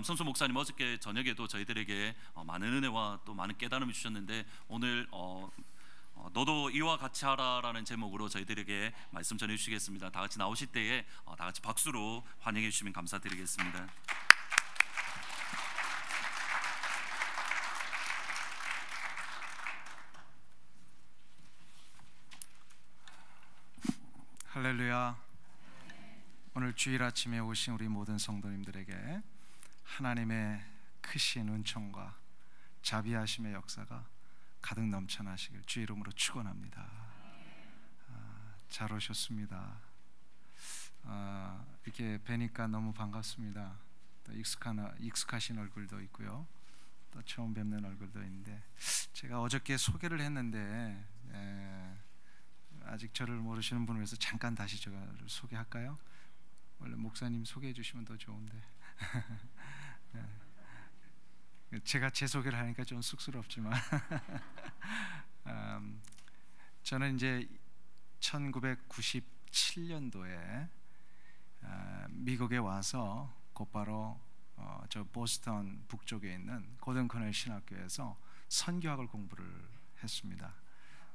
남성수 목사님 어저께 저녁에도 저희들에게 많은 은혜와 또 많은 깨달음을 주셨는데 오늘 너도 이와 같이 하라라는 제목으로 저희들에게 말씀 전해주시겠습니다. 다 같이 나오실 때에 다 같이 박수로 환영해 주시면 감사드리겠습니다. 할렐루야. 오늘 주일 아침에 오신 우리 모든 성도님들에게 하나님의 크신 은총과 자비하심의 역사가 가득 넘쳐나시길 주 이름으로 축원합니다. 잘 오셨습니다. 이렇게 뵈니까 너무 반갑습니다. 또 익숙하신 얼굴도 있고요, 또 처음 뵙는 얼굴도 있는데, 제가 어저께 소개를 했는데 아직 저를 모르시는 분을 위해서 잠깐 다시 저를 소개할까요? 원래 목사님 소개해 주시면 더 좋은데 제가 제 소개를 하니까 좀 쑥스럽지만 저는 이제 1997년도에 미국에 와서 곧바로 저 보스턴 북쪽에 있는 고든 커넬 신학교에서 선교학을 공부를 했습니다.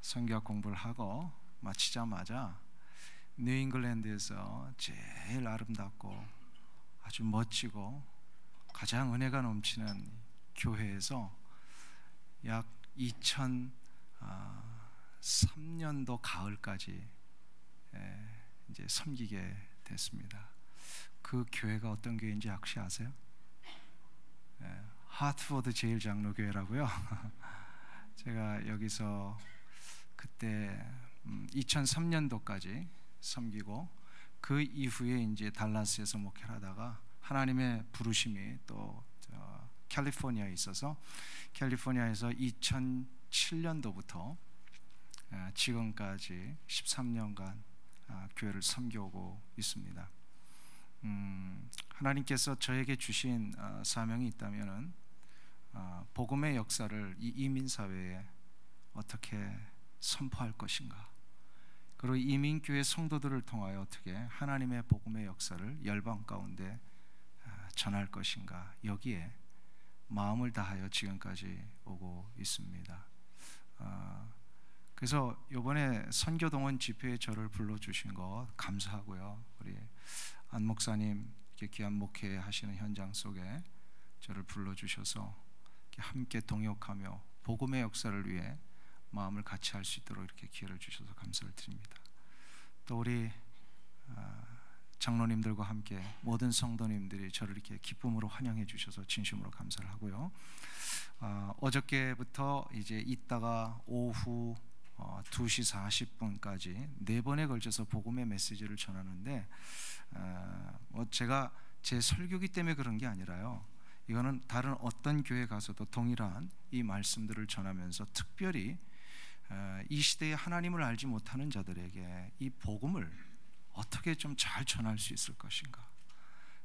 선교학 공부를 하고 마치자마자 뉴잉글랜드에서 제일 아름답고 아주 멋지고 가장 은혜가 넘치는 교회에서 약 2003년도 가을까지 이제 섬기게 됐습니다. 그 교회가 어떤 교회인지 혹시 아세요? 하트포드 제일장로교회라고요. 제가 여기서 그때 2003년도까지 섬기고, 그 이후에 이제 달라스에서 목회를 하다가 하나님의 부르심이 또 캘리포니아에 있어서 캘리포니아에서 2007년도부터 지금까지 13년간 교회를 섬겨오고 있습니다. 하나님께서 저에게 주신 사명이 있다면은 복음의 역사를 이 이민사회에 어떻게 선포할 것인가, 그리고 이민교회 성도들을 통하여 어떻게 하나님의 복음의 역사를 열방 가운데 전할 것인가, 여기에 마음을 다하여 지금까지 오고 있습니다. 그래서 이번에 선교동원 집회에 저를 불러주신 거 감사하고요, 우리 안 목사님 이렇게 귀한 목회하시는 현장 속에 저를 불러주셔서 함께 동역하며 복음의 역사를 위해 마음을 같이 할 수 있도록 이렇게 기회를 주셔서 감사를 드립니다. 또 우리 장로님들과 함께 모든 성도님들이 저를 이렇게 기쁨으로 환영해 주셔서 진심으로 감사를 하고요. 어저께부터 이제 이따가 오후 2시 40분까지 4번에 걸쳐서 복음의 메시지를 전하는데, 제가 제 설교기 때문에 그런 게 아니라요, 이거는 다른 어떤 교회 가서도 동일한 이 말씀들을 전하면서 특별히 이 시대에 하나님을 알지 못하는 자들에게 이 복음을 어떻게 좀 잘 전할 수 있을 것인가,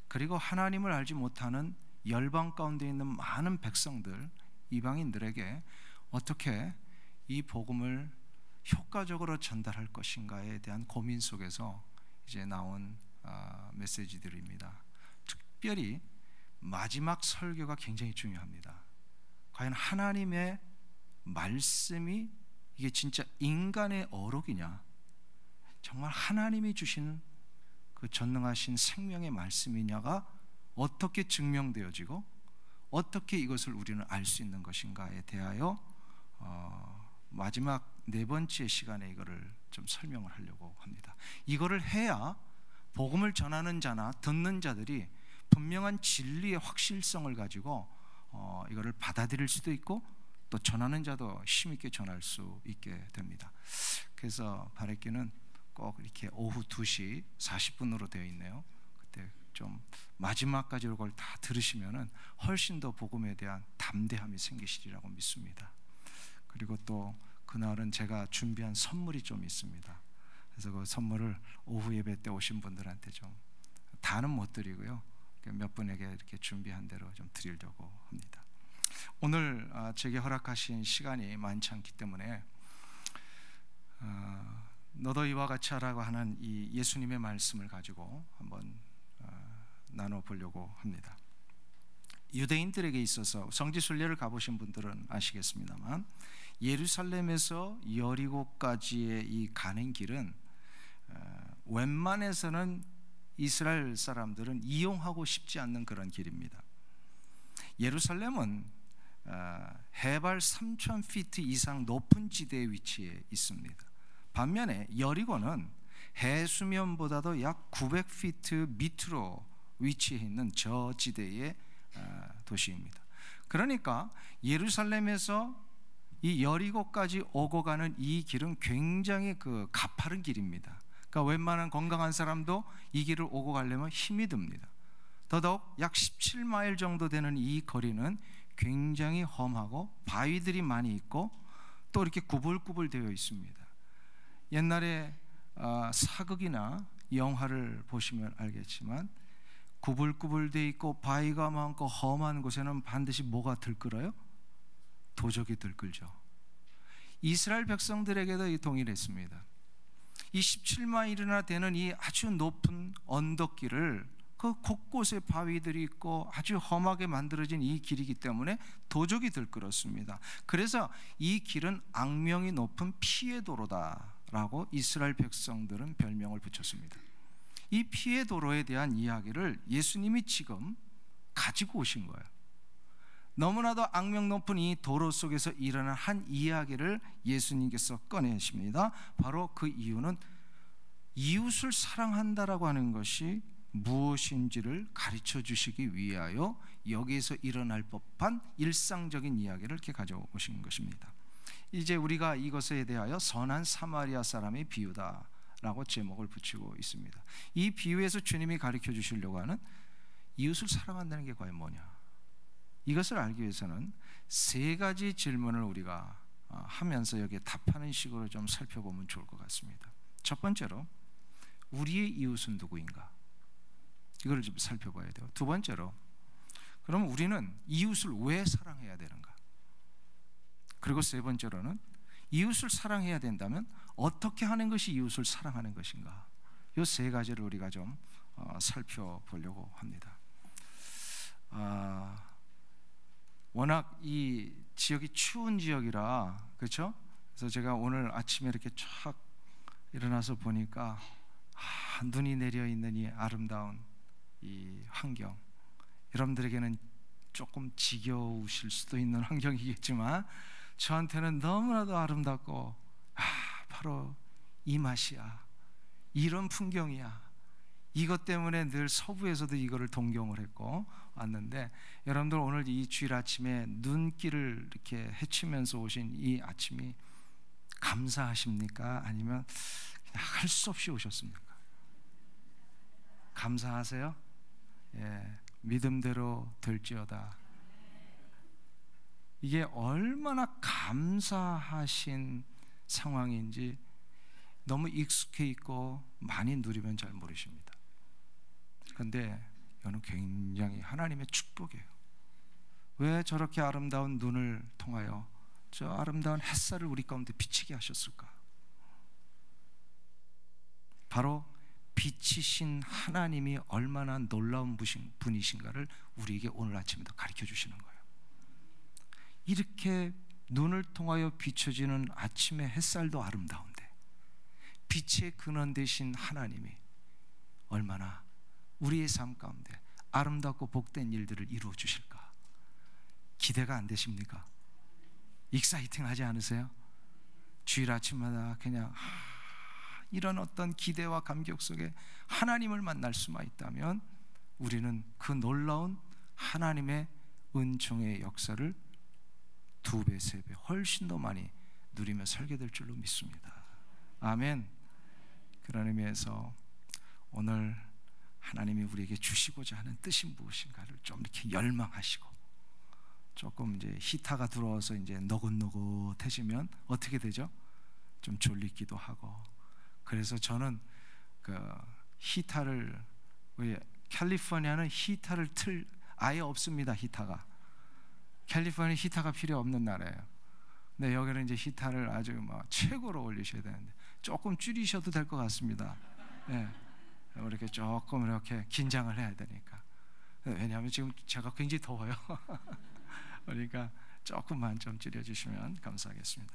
그리고 하나님을 알지 못하는 열방 가운데 있는 많은 백성들, 이방인들에게 어떻게 이 복음을 효과적으로 전달할 것인가에 대한 고민 속에서 이제 나온 메시지들입니다. 특별히 마지막 설교가 굉장히 중요합니다. 과연 하나님의 말씀이 이게 진짜 인간의 어록이냐, 정말 하나님이 주신 그 전능하신 생명의 말씀이냐가 어떻게 증명되어지고 어떻게 이것을 우리는 알 수 있는 것인가에 대하여 마지막 4번째 시간에 이거를 좀 설명을 하려고 합니다. 이거를 해야 복음을 전하는 자나 듣는 자들이 분명한 진리의 확실성을 가지고 이거를 받아들일 수도 있고, 또 전하는 자도 힘있게 전할 수 있게 됩니다. 그래서 바랄게는 꼭 이렇게 오후 2시 40분으로 되어 있네요. 그때 좀 마지막까지 이걸 다 들으시면은 훨씬 더 복음에 대한 담대함이 생기시리라고 믿습니다. 그리고 또 그날은 제가 준비한 선물이 좀 있습니다. 그래서 그 선물을 오후 예배 때 오신 분들한테 좀, 다는 못 드리고요, 몇 분에게 이렇게 준비한 대로 좀 드리려고 합니다. 오늘 제게 허락하신 시간이 많지 않기 때문에 너도 이와 같이 하라고 하는 이 예수님의 말씀을 가지고 한번 나눠보려고 합니다. 유대인들에게 있어서 성지 순례를 가보신 분들은 아시겠습니다만 예루살렘에서 여리고까지의 이 가는 길은 웬만해서는 이스라엘 사람들은 이용하고 싶지 않는 그런 길입니다. 예루살렘은 해발 3,000피트 이상 높은 지대에 위치해 있습니다. 반면에 여리고는 해수면보다도 약 900피트 밑으로 위치해 있는 저지대의 도시입니다. 그러니까 예루살렘에서 이 여리고까지 오고 가는 이 길은 굉장히 가파른 길입니다. 그러니까 웬만한 건강한 사람도 이 길을 오고 가려면 힘이 듭니다. 더더욱 약 17마일 정도 되는 이 거리는 굉장히 험하고 바위들이 많이 있고 또 이렇게 구불구불 되어 있습니다. 옛날에 사극이나 영화를 보시면 알겠지만 구불구불 되어 있고 바위가 많고 험한 곳에는 반드시 뭐가 들끓어요? 도적이 들끓죠. 이스라엘 백성들에게도 이 동일했습니다. 이 17마일이나 되는 이 아주 높은 언덕길을 그 곳곳에 바위들이 있고 아주 험하게 만들어진 이 길이기 때문에 도적이 들끓었습니다. 그래서 이 길은 악명이 높은 피의 도로다라고 이스라엘 백성들은 별명을 붙였습니다. 이 피의 도로에 대한 이야기를 예수님이 지금 가지고 오신 거예요. 너무나도 악명 높은 이 도로 속에서 일어난 한 이야기를 예수님께서 꺼내십니다. 바로 그 이유는 이웃을 사랑한다라고 하는 것이 무엇인지를 가르쳐 주시기 위하여 여기에서 일어날 법한 일상적인 이야기를 이렇게 가져오신 것입니다. 이제 우리가 이것에 대하여 선한 사마리아 사람의 비유다라고 제목을 붙이고 있습니다. 이 비유에서 주님이 가르쳐 주시려고 하는 이웃을 사랑한다는 게 과연 뭐냐? 이것을 알기 위해서는 세 가지 질문을 우리가 하면서 여기에 답하는 식으로 좀 살펴보면 좋을 것 같습니다. 첫 번째로 우리의 이웃은 누구인가? 이걸 좀 살펴봐야 돼요. 두 번째로 그럼 우리는 이웃을 왜 사랑해야 되는가? 그리고 세 번째로는 이웃을 사랑해야 된다면 어떻게 하는 것이 이웃을 사랑하는 것인가? 이 세 가지를 우리가 좀 살펴보려고 합니다. 워낙 이 지역이 추운 지역이라 그렇죠? 그래서 제가 오늘 아침에 이렇게 쫙 일어나서 보니까 눈이 내려 있는 이 아름다운 이 환경, 여러분들에게는 조금 지겨우실 수도 있는 환경이겠지만 저한테는 너무나도 아름답고 바로 이 맛이야, 이런 풍경이야. 이것 때문에 늘 서부에서도 이거를 동경을 했고 왔는데, 여러분들 오늘 이 주일 아침에 눈길을 이렇게 헤치면서 오신 이 아침이 감사하십니까? 아니면 그냥 할 수 없이 오셨습니까? 감사하세요? 예, 믿음대로 될지어다. 이게 얼마나 감사하신 상황인지 너무 익숙해 있고 많이 누리면 잘 모르십니다. 그런데 이거는 굉장히 하나님의 축복이에요. 왜 저렇게 아름다운 눈을 통하여 저 아름다운 햇살을 우리 가운데 비치게 하셨을까? 바로 빛이신 하나님이 얼마나 놀라운 분이신가를 우리에게 오늘 아침에도 가르쳐 주시는 거예요. 이렇게 눈을 통하여 비춰지는 아침의 햇살도 아름다운데 빛의 근원 되신 하나님이 얼마나 우리의 삶 가운데 아름답고 복된 일들을 이루어 주실까? 기대가 안 되십니까? 익사이팅 하지 않으세요? 주일 아침마다 그냥 이런 어떤 기대와 감격 속에 하나님을 만날 수만 있다면 우리는 그 놀라운 하나님의 은총의 역사를 2배, 3배 훨씬 더 많이 누리며 살게 될 줄로 믿습니다. 아멘. 그런 의미에서 오늘 하나님이 우리에게 주시고자 하는 뜻이 무엇인가를 좀 이렇게 열망하시고, 조금 이제 히타가 들어와서 이제 노릇노릇해지면 어떻게 되죠? 좀 졸리기도 하고. 그래서 저는 그 히타를, 캘리포니아는 히타를 아예 없습니다. 히타가 캘리포니아 히타가 필요 없는 나라예요. 근데 여기는 이제 히타를 아주 최고로 올리셔야 되는데 조금 줄이셔도 될 것 같습니다. 네. 이렇게 조금 이렇게 긴장을 해야 되니까. 왜냐하면 지금 제가 굉장히 더워요. 그러니까 조금만 좀 줄여주시면 감사하겠습니다.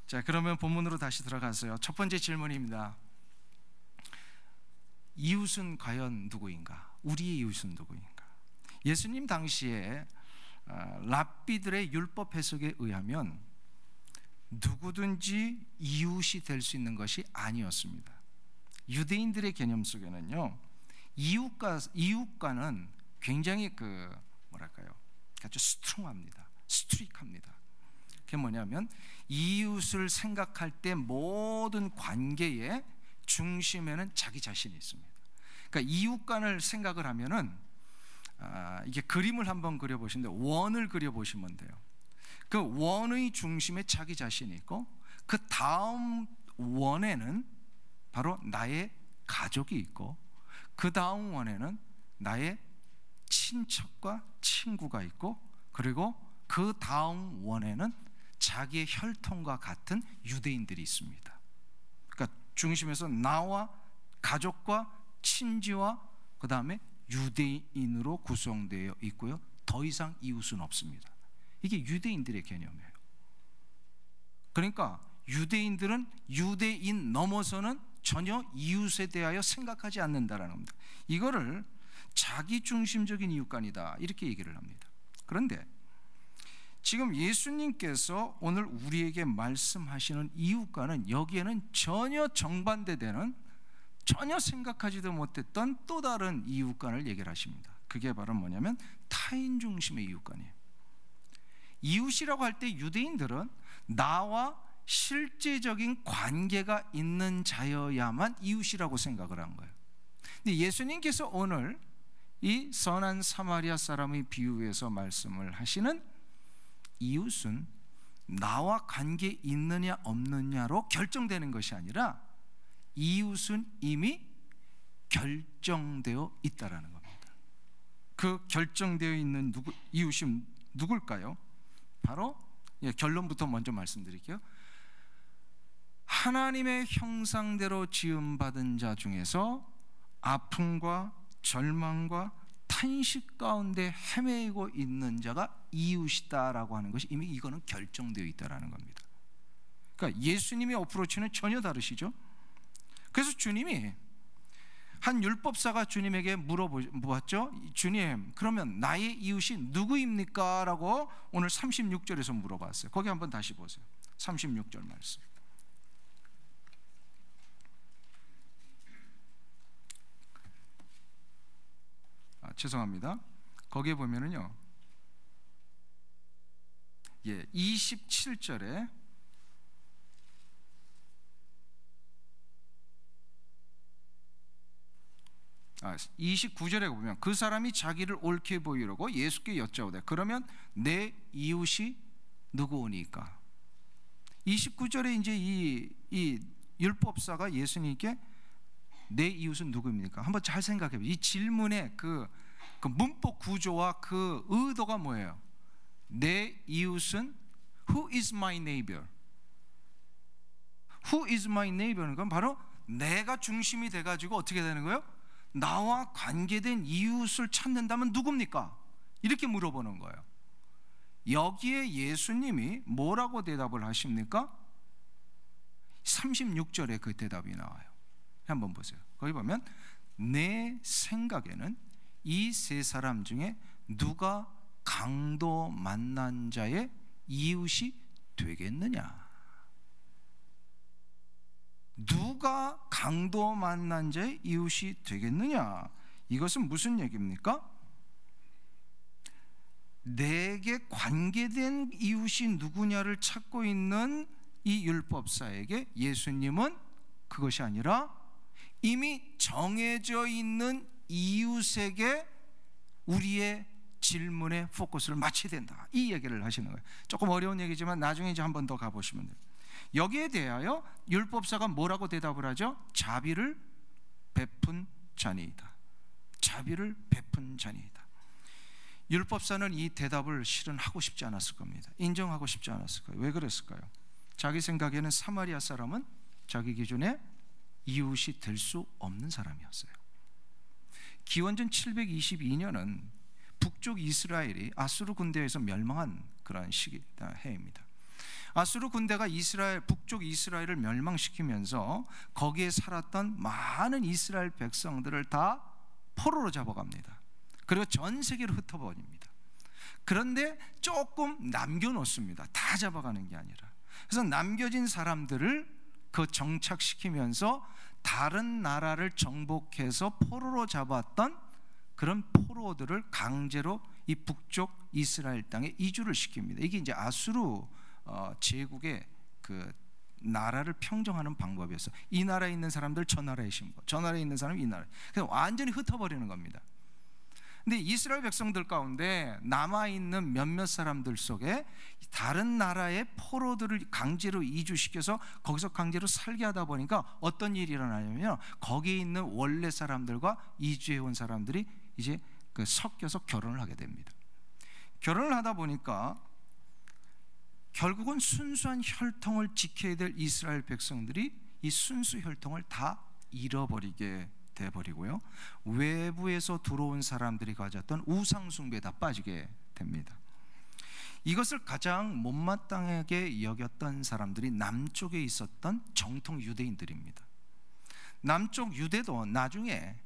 자, 그러면 본문으로 다시 들어가세요. 첫 번째 질문입니다. 이웃은 누구인가? 우리의 이웃은 누구인가? 예수님 당시에 랍비들의 율법 해석에 의하면 누구든지 이웃이 될 수 있는 것이 아니었습니다. 유대인들의 개념 속에는요, 이웃과는 굉장히 아주 스트릭합니다. 그게 뭐냐면 이웃을 생각할 때 모든 관계의 중심에는 자기 자신이 있습니다. 그러니까 이웃간을 생각을 하면은 이게 그림을 한번 그려보시는데 원을 그려보시면 돼요. 그 원의 중심에 자기 자신이 있고 그 다음 원에는 바로 나의 가족이 있고 그 다음 원에는 나의 친척과 친구가 있고 그리고 그 다음 원에는 자기의 혈통과 같은 유대인들이 있습니다. 그러니까 중심에서 나와 가족과 친지와 그 다음에 유대인으로 구성되어 있고요. 더 이상 이웃은 없습니다. 이게 유대인들의 개념이에요. 그러니까 유대인들은 유대인 넘어서는 전혀 이웃에 대하여 생각하지 않는다라는 겁니다. 이거를 자기중심적인 이웃간이다 이렇게 얘기를 합니다. 그런데 지금 예수님께서 오늘 우리에게 말씀하시는 이웃과는 여기에는 전혀 정반대되는, 전혀 생각하지도 못했던 또 다른 이웃간을 얘기를 하십니다. 그게 바로 뭐냐면 타인 중심의 이웃간이에요. 이웃이라고 할 때 유대인들은 나와 실제적인 관계가 있는 자여야만 이웃이라고 생각을 한 거예요. 근데 예수님께서 오늘 이 선한 사마리아 사람의 비유에서 말씀을 하시는 이웃은 나와 관계 있느냐 없느냐로 결정되는 것이 아니라 이웃은 이미 결정되어 있다라는 겁니다. 그 결정되어 있는 이웃이 누굴까요? 바로 결론부터 먼저 말씀드릴게요. 하나님의 형상대로 지음받은 자 중에서 아픔과 절망과 탄식 가운데 헤매고 있는 자가 이웃이다라고 하는 것이 이미 이거는 결정되어 있다라는 겁니다. 그러니까 예수님의 어프로치는 전혀 다르시죠. 그래서 주님이 한 율법사가 주님에게 물어보았죠. 주님, 그러면 나의 이웃이 누구입니까? 라고 오늘 36절에서 물어봤어요. 거기 한번 다시 보세요. 36절 말씀. 죄송합니다. 거기에 보면은요, 27절에 29절에 보면 그 사람이 자기를 옳게 보이려고 예수께 여짜오되 그러면 내 이웃이 누구오니까. 29절에 이제 이 율법사가 예수님께 내 이웃은 누구입니까? 한번 잘 생각해 보세요. 이 질문의 그 문법 구조와 그 의도가 뭐예요? 내 이웃은 Who is my neighbor? Who is my neighbor는 건 바로 내가 중심이 돼가지고 어떻게 되는 거예요? 나와 관계된 이웃을 찾는다면 누굽니까? 이렇게 물어보는 거예요. 여기에 예수님이 뭐라고 대답을 하십니까? 36절에 그 대답이 나와요. 한번 보세요. 거기 보면 내 생각에는 이 세 사람 중에 누가 강도 만난 자의 이웃이 되겠느냐? 누가 강도 만난 자의 이웃이 되겠느냐? 이것은 무슨 얘기입니까? 내게 관계된 이웃이 누구냐를 찾고 있는 이 율법사에게 예수님은 그것이 아니라 이미 정해져 있는 이웃에게 우리의 질문의 포커스를 맞춰야 된다, 이 얘기를 하시는 거예요. 조금 어려운 얘기지만 나중에 이제 한 번 더 가보시면 돼요. 여기에 대하여 율법사가 뭐라고 대답을 하죠? 자비를 베푼 자니이다. 자비를 베푼 자니이다. 율법사는 이 대답을 실은 하고 싶지 않았을 겁니다. 인정하고 싶지 않았을 거예요. 왜 그랬을까요? 자기 생각에는 사마리아 사람은 자기 기준에 이웃이 될 수 없는 사람이었어요. 기원전 722년은 북쪽 이스라엘이 아수르 군대에 의해서 멸망한 그런 해입니다. 아수르 군대가 북쪽 이스라엘을 멸망시키면서 거기에 살았던 많은 이스라엘 백성들을 다 포로로 잡아갑니다. 그리고 전 세계로 흩어버립니다. 그런데 조금 남겨놓습니다. 다 잡아가는 게 아니라. 그래서 남겨진 사람들을 정착시키면서 다른 나라를 정복해서 포로로 잡았던 그런 포로들을 강제로 이 북쪽 이스라엘 땅에 이주를 시킵니다. 이게 이제 아수르 제국의 그 나라를 평정하는 방법이었어요. 이 나라에 있는 사람들 저 나라에 심고, 저 나라에 있는 사람 이 나라에. 그래서 완전히 흩어버리는 겁니다. 근데 이스라엘 백성들 가운데 남아있는 몇몇 사람들 속에 다른 나라의 포로들을 강제로 이주시켜서 거기서 강제로 살게 하다 보니까 어떤 일이 일어나냐면, 거기에 있는 원래 사람들과 이주해온 사람들이 이제 섞여서 결혼을 하게 됩니다. 결혼을 하다 보니까 결국은 순수한 혈통을 지켜야 될 이스라엘 백성들이 이 순수 혈통을 다 잃어버리게 돼버리고요, 외부에서 들어온 사람들이 가졌던 우상숭배에 다 빠지게 됩니다. 이것을 가장 못마땅하게 여겼던 사람들이 남쪽에 있었던 정통 유대인들입니다. 남쪽 유대도 나중에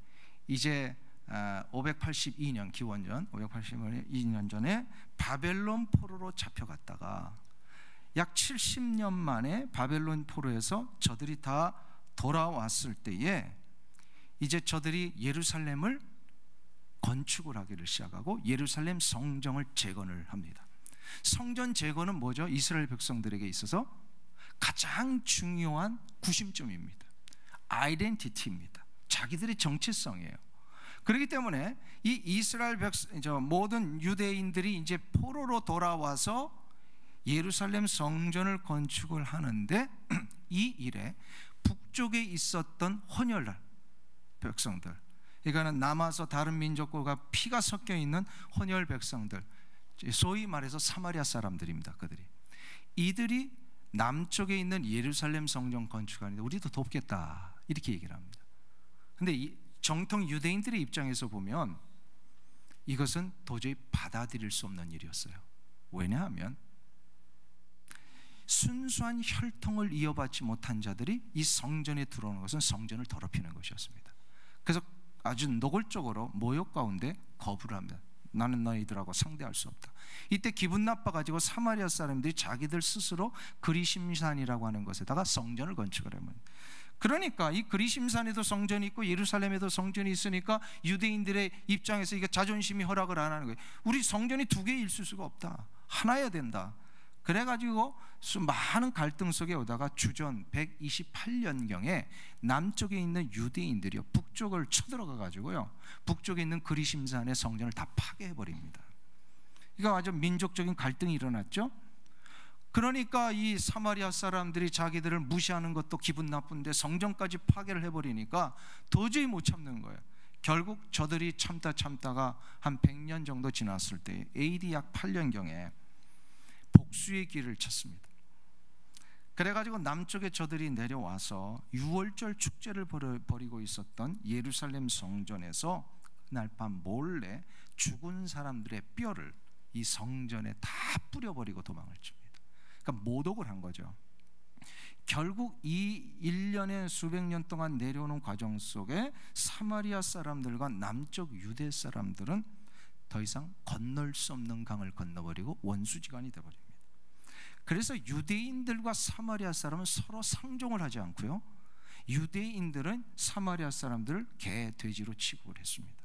이제 582년 기원전 582년 전에 바벨론 포로로 잡혀갔다가 약 70년 만에 바벨론 포로에서 저들이 다 돌아왔을 때에 이제 저들이 예루살렘을 건축을 하기를 시작하고 예루살렘 성전을 재건을 합니다. 성전 재건은 뭐죠? 이스라엘 백성들에게 있어서 가장 중요한 구심점입니다. 아이덴티티입니다. 자기들의 정체성이에요. 그렇기 때문에 이 이스라엘 모든 유대인들이 이제 포로로 돌아와서 예루살렘 성전을 건축을 하는데, 이 일에 북쪽에 있었던 혼혈 백성들, 이거는 남아서 다른 민족과 피가 섞여 있는 혼혈 백성들, 소위 말해서 사마리아 사람들입니다. 이들이 남쪽에 있는 예루살렘 성전 건축하는데 우리도 돕겠다 이렇게 얘기를 합니다. 근데 이 정통 유대인들의 입장에서 보면 이것은 도저히 받아들일 수 없는 일이었어요. 왜냐하면 순수한 혈통을 이어받지 못한 자들이 이 성전에 들어오는 것은 성전을 더럽히는 것이었습니다. 그래서 아주 노골적으로 모욕 가운데 거부를 합니다. 나는 너희들하고 상대할 수 없다. 이때 기분 나빠가지고 사마리아 사람들이 자기들 스스로 그리심산이라고 하는 것에다가 성전을 건축을 합니다. 그러니까 이 그리심산에도 성전이 있고 예루살렘에도 성전이 있으니까 유대인들의 입장에서 이게 자존심이 허락을 안 하는 거예요. 우리 성전이 두 개 있을 수가 없다. 하나여야 된다. 그래가지고 많은 갈등 속에 오다가 주전 128년경에 남쪽에 있는 유대인들이요 북쪽을 쳐들어가가지고요 북쪽에 있는 그리심산의 성전을 다 파괴해버립니다. 이거 아주 민족적인 갈등이 일어났죠. 그러니까 이 사마리아 사람들이 자기들을 무시하는 것도 기분 나쁜데 성전까지 파괴를 해버리니까 도저히 못 참는 거예요. 결국 저들이 참다가 한 100년 정도 지났을 때 AD 약 8년경에 복수의 길을 찾습니다. 그래가지고 남쪽에 저들이 내려와서 유월절 축제를 벌이고 있었던 예루살렘 성전에서 그날 밤 몰래 죽은 사람들의 뼈를 이 성전에 다 뿌려버리고 도망을 칩니다. 그러니까 모독을 한 거죠. 결국 이 1년에 수백 년 동안 내려오는 과정 속에 사마리아 사람들과 남쪽 유대 사람들은 더 이상 건널 수 없는 강을 건너버리고 원수지간이 되어버립니다. 그래서 유대인들과 사마리아 사람은 서로 상종을 하지 않고요, 유대인들은 사마리아 사람들을 개, 돼지로 취급을 했습니다.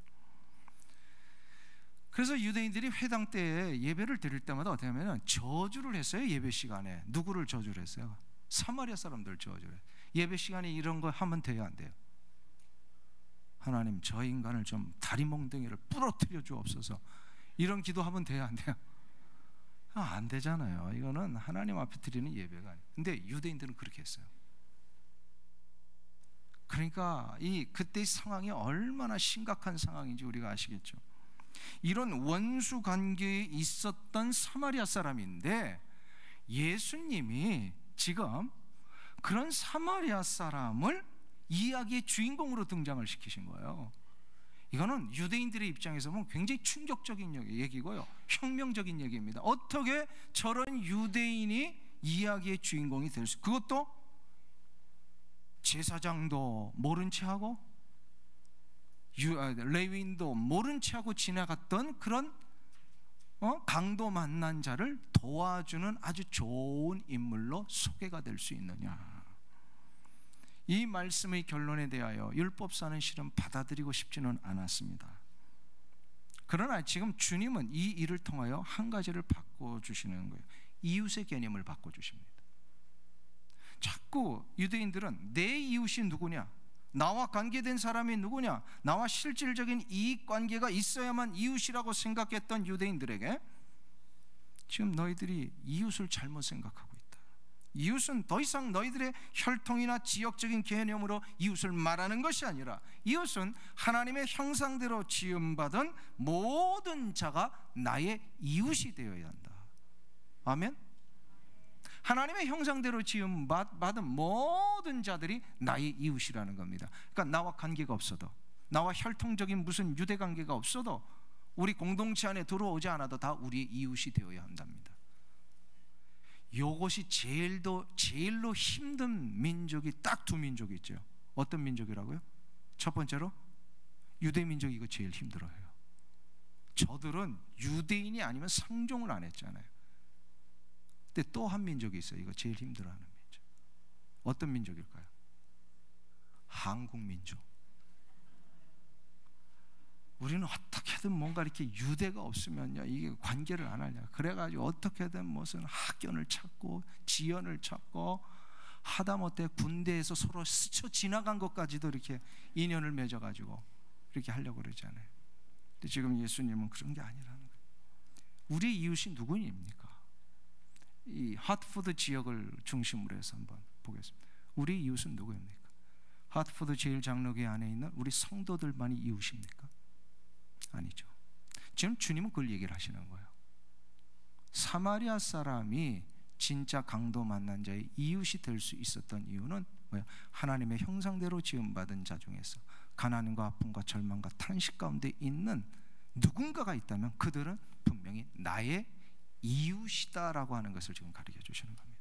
그래서 유대인들이 회당 때에 예배를 드릴 때마다 어떻게 하면 저주를 했어요. 예배 시간에 누구를 저주를 했어요? 사마리아 사람들 저주를 해요. 예배 시간에 이런 거 하면 돼요, 안 돼요? 하나님, 저 인간을 좀 다리 몽둥이를 부러뜨려 주옵소서, 이런 기도하면 돼요, 안 돼요? 안 되잖아요. 이거는 하나님 앞에 드리는 예배가 아니에요. 근데 유대인들은 그렇게 했어요. 그러니까 그때의 상황이 얼마나 심각한 상황인지 우리가 아시겠죠. 이런 원수 관계에 있었던 사마리아 사람인데 예수님이 지금 그런 사마리아 사람을 이야기의 주인공으로 등장을 시키신 거예요. 이거는 유대인들의 입장에서 보면 굉장히 충격적인 얘기고요, 혁명적인 얘기입니다. 어떻게 저런 유대인이 이야기의 주인공이 될 수, 그것도 제사장도 모른 채 하고 레위인도 모른 채 하고 지나갔던 그런 강도 만난 자를 도와주는 아주 좋은 인물로 소개가 될 수 있느냐. 이 말씀의 결론에 대하여 율법사는 실은 받아들이고 싶지는 않았습니다. 그러나 지금 주님은 이 일을 통하여 한 가지를 바꿔주시는 거예요. 이웃의 개념을 바꿔주십니다. 자꾸 유대인들은 내 이웃이 누구냐, 나와 관계된 사람이 누구냐, 나와 실질적인 이익관계가 있어야만 이웃이라고 생각했던 유대인들에게 지금 너희들이 이웃을 잘못 생각하고 있다. 이웃은 더 이상 너희들의 혈통이나 지역적인 개념으로 이웃을 말하는 것이 아니라 이웃은 하나님의 형상대로 지음받은 모든 자가 나의 이웃이 되어야 한다. 아멘? 하나님의 형상대로 지음받은 모든 자들이 나의 이웃이라는 겁니다. 그러니까 나와 관계가 없어도, 나와 혈통적인 무슨 유대 관계가 없어도, 우리 공동체 안에 들어오지 않아도 다 우리의 이웃이 되어야 한답니다. 이것이 제일로 힘든 민족이 딱 두 민족이 있죠. 어떤 민족이라고요? 첫 번째로 유대 민족이 이거 제일 힘들어해요. 저들은 유대인이 아니면 상종을 안 했잖아요. 근데 또 한 민족이 있어요. 이거 제일 힘들어하는 민족. 어떤 민족일까요? 한국 민족. 우리는 어떻게든 뭔가 이렇게 유대가 없으면요, 이게 관계를 안 하냐. 그래가지고 어떻게든 무슨 학견을 찾고 지연을 찾고 하다못해 군대에서 서로 스쳐 지나간 것까지도 이렇게 인연을 맺어가지고 이렇게 하려고 그러잖아요. 근데 지금 예수님은 그런 게 아니라는 거예요. 우리 이웃이 누구입니까? 이 하트포드 지역을 중심으로 해서 한번 보겠습니다. 우리 이웃은 누구입니까? 하트포드 제일 장로교 안에 있는 우리 성도들만이 이웃입니까? 아니죠. 지금 주님은 그걸 얘기를 하시는 거예요. 사마리아 사람이 진짜 강도 만난 자의 이웃이 될 수 있었던 이유는 뭐예요? 하나님의 형상대로 지음받은 자 중에서 가난과 아픔과 절망과 탄식 가운데 있는 누군가가 있다면 그들은 분명히 나의 이웃이다라고 하는 것을 지금 가르쳐 주시는 겁니다.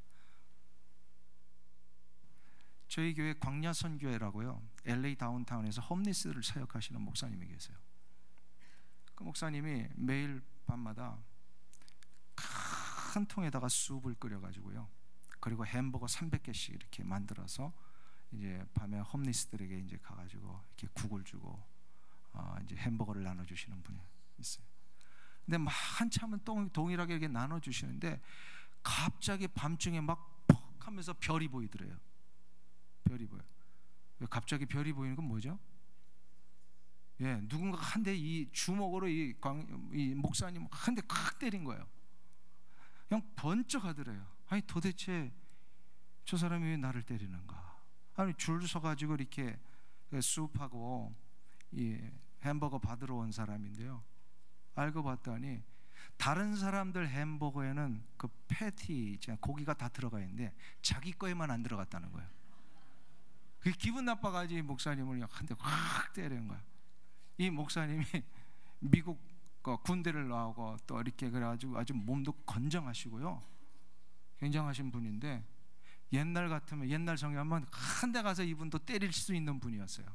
저희 교회 광야선교회라고요, LA 다운타운에서 홈리스를 사역하시는 목사님이 계세요. 그 목사님이 매일 밤마다 큰 통에다가 수프를 끓여가지고요, 그리고 햄버거 300개씩 이렇게 만들어서 이제 밤에 홈리스들에게 이제 가가지고 이렇게 국을 주고 이제 햄버거를 나눠주시는 분이 있어요. 근데 막 한참은 동일하게 이렇게 나눠주시는데 갑자기 밤중에 막 퍽 하면서 별이 보이더래요. 별이 보여. 왜 갑자기 별이 보이는 건 뭐죠? 예, 누군가 한 대 이 주먹으로 이 목사님 한 대 칵 때린 거예요. 그냥 번쩍 하더래요. 아니 도대체 저 사람이 왜 나를 때리는가? 아니 줄 서가지고 이렇게 수프하고 이 햄버거 받으러 온 사람인데요, 알고 봤더니 다른 사람들 햄버거에는 그 패티, 고기가 다 들어가 있는데 자기 거에만 안 들어갔다는 거예요. 그게 기분 나빠가지고 목사님을 한 대 확 때리는 거예요. 이 목사님이 미국 군대를 나오고 또 이렇게 그래가지고 아주 몸도 건장하시고요, 굉장하신 분인데 옛날 같으면 옛날 성경하면 한 대 가서 이분도 때릴 수 있는 분이었어요.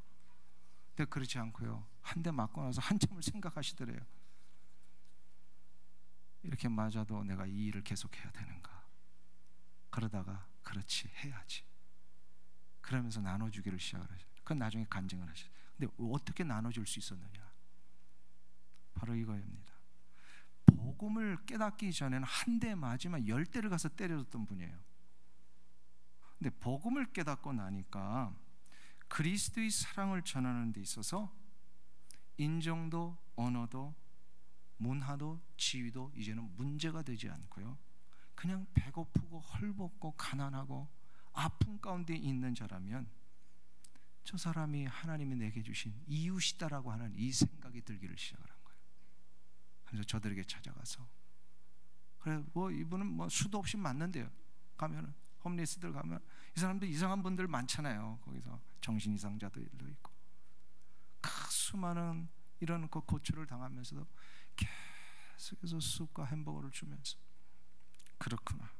근데 그렇지 않고요, 한 대 맞고 나서 한참을 생각하시더래요. 이렇게 맞아도 내가 이 일을 계속해야 되는가? 그러다가 그렇지 해야지, 그러면서 나눠주기를 시작을 하셨어요. 그건 나중에 간증을 하셨어요. 근데 어떻게 나눠줄 수 있었느냐? 바로 이거입니다. 복음을 깨닫기 전에는 한 대 맞으면 10대를 가서 때려줬던 분이에요. 근데 복음을 깨닫고 나니까 그리스도의 사랑을 전하는 데 있어서 인종도 언어도 문화도 지위도 이제는 문제가 되지 않고요, 그냥 배고프고 헐벗고 가난하고 아픔 가운데 있는 자라면 저 사람이 하나님이 내게 주신 이웃이다라고 하는 이 생각이 들기를 시작을 한 거예요. 그래서 저들에게 찾아가서, 그래 뭐 이분은 뭐 수도 없이 맞는데요, 가면은 홈리스들 가면 이 사람들 이상한 분들 많잖아요. 거기서 정신 이상자들도 있고 그 수많은 이런 그 고초를 당하면서도 계속해서 숲과 햄버거를 주면서 그렇구나.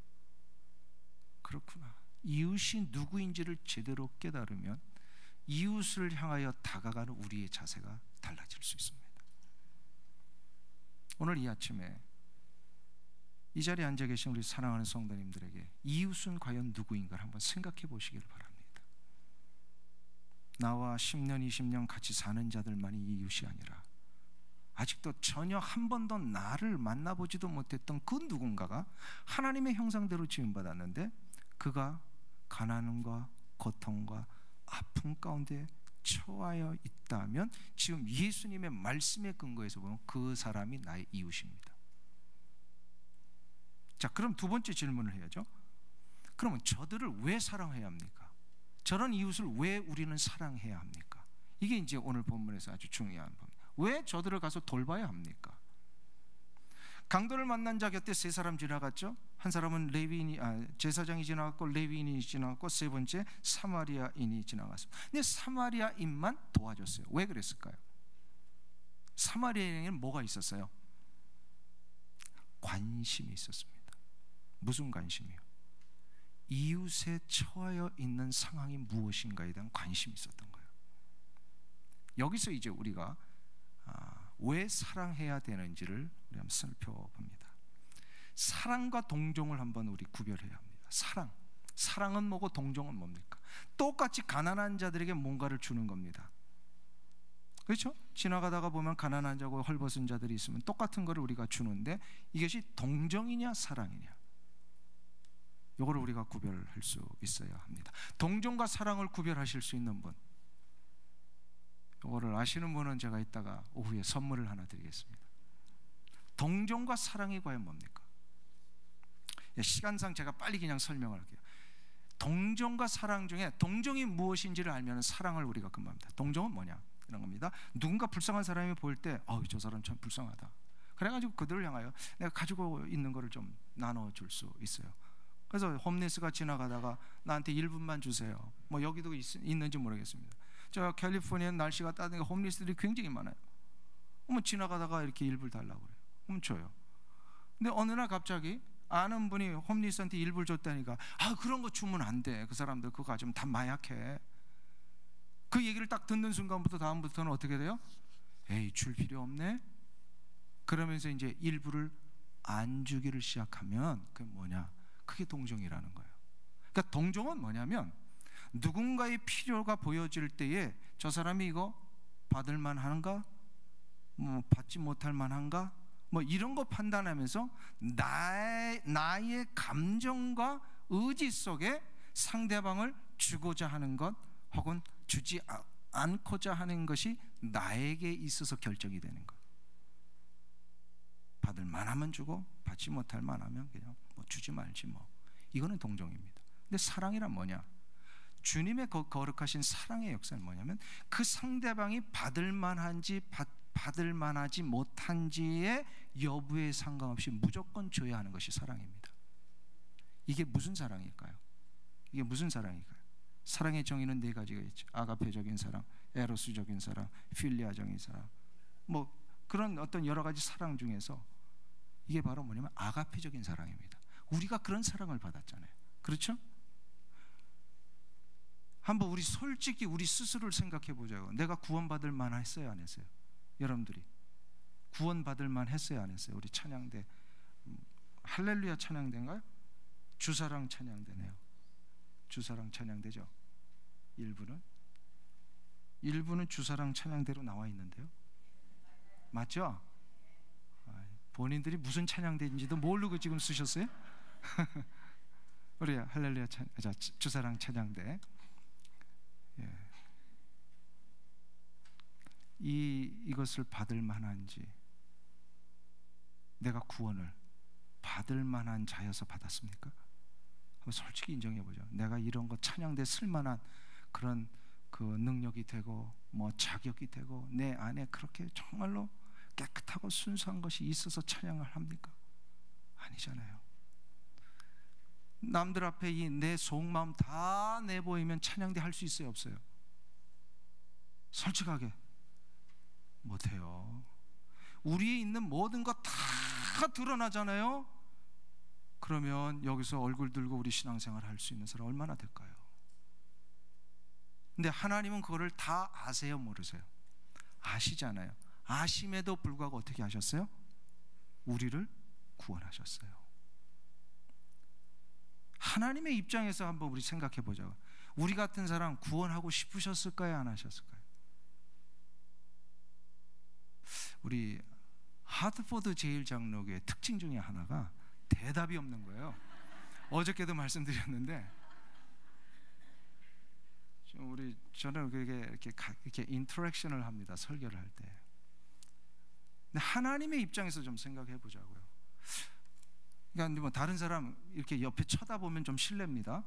이웃이 누구인지를 제대로 깨달으면 이웃을 향하여 다가가는 우리의 자세가 달라질 수 있습니다. 오늘 이 아침에 이 자리에 앉아 계신 우리 사랑하는 성도님들에게 이웃은 과연 누구인가를 한번 생각해 보시기를 바랍니다. 나와 10년, 20년 같이 사는 자들만이 이웃이 아니라 아직도 전혀 한 번도 나를 만나보지도 못했던 그 누군가가 하나님의 형상대로 지음받았는데 그가 가난과 고통과 아픔 가운데 처하여 있다면 지금 예수님의 말씀의 근거에서 보면 그 사람이 나의 이웃입니다. 자, 그럼 두 번째 질문을 해야죠. 그러면 저들을 왜 사랑해야 합니까? 저런 이웃을 왜 우리는 사랑해야 합니까? 이게 이제 오늘 본문에서 아주 중요한 부분입니다. 왜 저들을 가서 돌봐야 합니까? 강도를 만난 자 곁에 세 사람 지나갔죠. 한 사람은 제사장이 지나갔고 레위인이 지나갔고 세 번째 사마리아인이 지나갔습니다. 근데 사마리아인만 도와줬어요. 왜 그랬을까요? 사마리아인에게는 뭐가 있었어요? 관심이 있었습니다. 무슨 관심이요? 이웃에 처하여 있는 상황이 무엇인가에 대한 관심이 있었던 거예요. 여기서 이제 우리가 왜 사랑해야 되는지를 우리 한번 살펴봅니다. 사랑과 동정을 한번 우리 구별해야 합니다. 사랑은 뭐고 동정은 뭡니까? 똑같이 가난한 자들에게 뭔가를 주는 겁니다. 그렇죠? 지나가다가 보면 가난한 자고 헐벗은 자들이 있으면 똑같은 거를 우리가 주는데 이것이 동정이냐 사랑이냐, 이거를 우리가 구별할 수 있어야 합니다. 동정과 사랑을 구별하실 수 있는 분, 이거를 아시는 분은 제가 이따가 오후에 선물을 하나 드리겠습니다. 동정과 사랑이 과연 뭡니까? 시간상 제가 빨리 그냥 설명을 할게요. 동정과 사랑 중에 동정이 무엇인지를 알면 사랑을 우리가 금방 합니다. 동정은 뭐냐? 이런 겁니다. 누군가 불쌍한 사람이 보일 때 저 사람 참 불쌍하다. 그래가지고 그들을 향하여 내가 가지고 있는 거를 좀 나눠줄 수 있어요. 그래서 홈리스가 지나가다가 나한테 1분만 주세요. 뭐 여기도 있는지 모르겠습니다. 저 캘리포니아 날씨가 따뜻하니까 홈리스들이 굉장히 많아요. 지나가다가 이렇게 1불 달라고 그래요. 그럼 줘요. 근데 어느 날 갑자기 아는 분이 홈리스한테 1불 줬다니까 그런 거 주면 안 돼. 그 사람들 그거 가지면 다 마약해. 그 얘기를 딱 듣는 순간부터 다음부터는 어떻게 돼요? 에이, 줄 필요 없네. 그러면서 이제 1불을 안 주기를 시작하면 그게 뭐냐? 그게 동정이라는 거예요. 그러니까 동정은 뭐냐면 누군가의 필요가 보여질 때에 저 사람이 이거 받을 만한가? 받지 못할 만한가? 이런 거 판단하면서 나의 감정과 의지 속에 상대방을 주고자 하는 것 혹은 주지 않고자 하는 것이 나에게 있어서 결정이 되는 거예요. 받을 만하면 주고 받지 못할 만하면 그냥 주지 말지 이거는 동정입니다. 근데 사랑이란 뭐냐? 주님의 거룩하신 사랑의 역사는 뭐냐면 그 상대방이 받을 만한지 받을 만하지 못한지의 여부에 상관없이 무조건 줘야 하는 것이 사랑입니다. 이게 무슨 사랑일까요? 사랑의 정의는 네 가지가 있죠. 아가페적인 사랑, 에로스적인 사랑, 필리아적인 사랑. 그런 어떤 여러 가지 사랑 중에서 이게 바로 뭐냐면 아가페적인 사랑입니다. 우리가 그런 사랑을 받았잖아요. 그렇죠? 한번 우리 솔직히 우리 스스로를 생각해 보자고. 내가 구원받을 만했어요, 안 했어요? 여러분들이 구원받을 만했어요, 안 했어요? 우리 찬양대 할렐루야 찬양대인가요? 주사랑 찬양대네요. 주사랑 찬양대죠. 일부는 주사랑 찬양대로 나와 있는데요. 맞죠? 본인들이 무슨 찬양대인지도 모르고 지금 쓰셨어요? 우리 할렐루야 주사랑 찬양대. 이것을 받을 만한지, 내가 구원을 받을 만한 자여서 받았습니까? 한번 솔직히 인정해 보죠. 내가 이런 거 찬양대 쓸만한 그런 그 능력이 되고 자격이 되고 내 안에 그렇게 정말로 깨끗하고 순수한 것이 있어서 찬양을 합니까? 아니잖아요. 남들 앞에 이 내 속마음 다 내보이면 찬양대 할 수 있어요, 없어요? 솔직하게 못해요. 우리에 있는 모든 것 다 드러나잖아요. 그러면 여기서 얼굴 들고 우리 신앙생활 할 수 있는 사람 얼마나 될까요? 근데 하나님은 그거를 다 아세요, 모르세요? 아시잖아요. 아심에도 불구하고 어떻게 하셨어요? 우리를 구원하셨어요. 하나님의 입장에서 한번 우리 생각해 보자고. 우리 같은 사람 구원하고 싶으셨을까요? 안 하셨을까요? 우리 하드포드 제1장로교의 특징 중에 하나가 대답이 없는 거예요. 어저께도 말씀드렸는데 저는 이렇게 인터랙션을 합니다. 설교를 할 때. 근데 하나님의 입장에서 좀 생각해 보자고요. 그러니까 뭐 다른 사람 이렇게 옆에 쳐다보면 좀 실례입니다.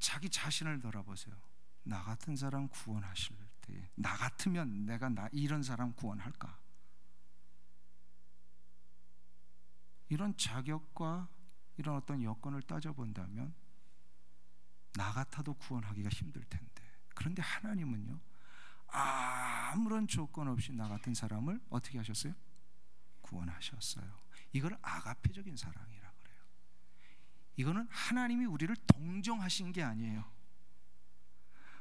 자기 자신을 돌아보세요. 나 같은 사람 구원하실 때, 나 같으면 내가 이런 사람 구원할까? 이런 자격과 이런 어떤 여건을 따져본다면 나 같아도 구원하기가 힘들 텐데, 그런데 하나님은요, 아무런 조건 없이 나 같은 사람을 어떻게 하셨어요? 구원하셨어요. 이걸 아가페적인 사랑이라 그래요. 이거는 하나님이 우리를 동정하신 게 아니에요.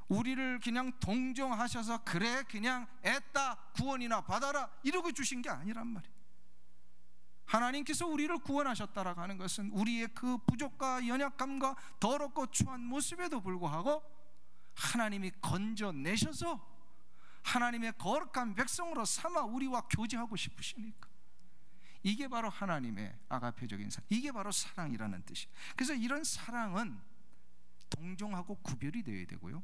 우리를 그냥 동정하셔서 그래 그냥 애따 구원이나 받아라 이러고 주신 게 아니란 말이에요. 하나님께서 우리를 구원하셨다라고 하는 것은 우리의 그 부족과 연약함과 더럽고 추한 모습에도 불구하고 하나님이 건져내셔서 하나님의 거룩한 백성으로 삼아 우리와 교제하고 싶으시니까, 이게 바로 하나님의 아가페적인 사랑, 이게 바로 사랑이라는 뜻이에요. 그래서 이런 사랑은 동정하고 구별이 되어야 되고요,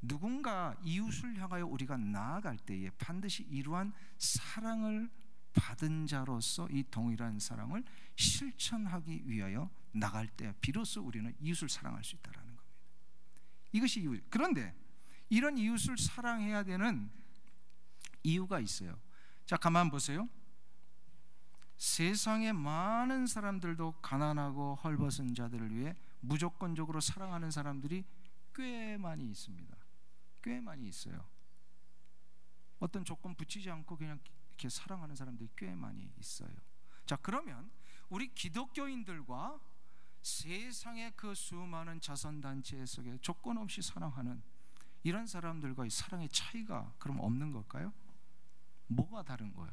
누군가 이웃을 향하여 우리가 나아갈 때에 반드시 이러한 사랑을 받은 자로서 이 동일한 사랑을 실천하기 위하여 나갈 때 비로소 우리는 이웃을 사랑할 수 있다는 겁니다. 이것이 이웃. 그런데 이런 이웃을 사랑해야 되는 이유가 있어요. 자, 가만 보세요. 세상의 많은 사람들도 가난하고 헐벗은 자들을 위해 무조건적으로 사랑하는 사람들이 꽤 많이 있습니다. 꽤 많이 있어요. 어떤 조건 붙이지 않고 그냥 이렇게 사랑하는 사람들이 꽤 많이 있어요. 자, 그러면 우리 기독교인들과 세상의 그 수많은 자선단체 속에 조건 없이 사랑하는 이런 사람들과의 사랑의 차이가 그럼 없는 걸까요? 뭐가 다른 거야?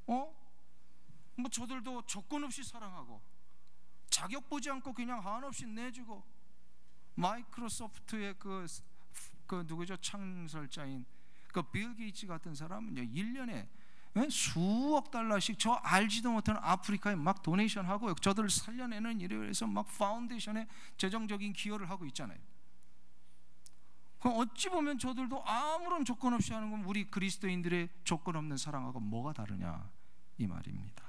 뭐 저들도 조건 없이 사랑하고 자격 보지 않고 그냥 한없이 내주고, 마이크로소프트의 그 누구죠? 창설자인 그 빌 게이츠 같은 사람은요 1년에 수억 달러씩 저 알지도 못하는 아프리카에 막 도네이션 하고 저들을 살려내는 일에 의해서 막 파운데이션에 재정적인 기여를 하고 있잖아요. 그럼 어찌 보면 저들도 아무런 조건 없이 하는 건 우리 그리스도인들의 조건 없는 사랑하고 뭐가 다르냐 이 말입니다.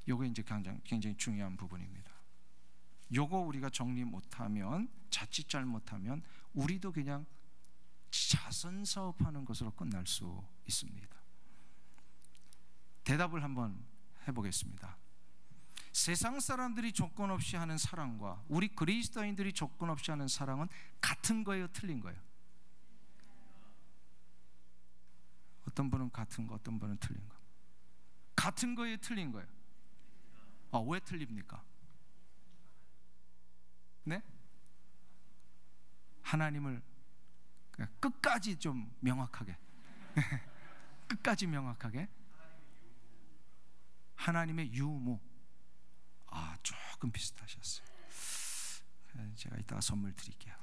요거 이제 굉장히 중요한 부분입니다. 요거 우리가 정리 못하면, 자칫 잘못하면 우리도 그냥 자선 사업하는 것으로 끝날 수 있습니다. 대답을 한번 해보겠습니다. 세상 사람들이 조건 없이 하는 사랑과 우리 그리스도인들이 조건 없이 하는 사랑은 같은 거예요, 틀린 거예요? 어떤 분은 같은 거, 어떤 분은 틀린 거. 같은 거예요, 틀린 거예요? 왜 틀립니까? 네? 하나님을 끝까지 좀 명확하게 끝까지 명확하게 하나님의 유무. 조금 비슷하셨어요. 제가 이따가 선물 드릴게요.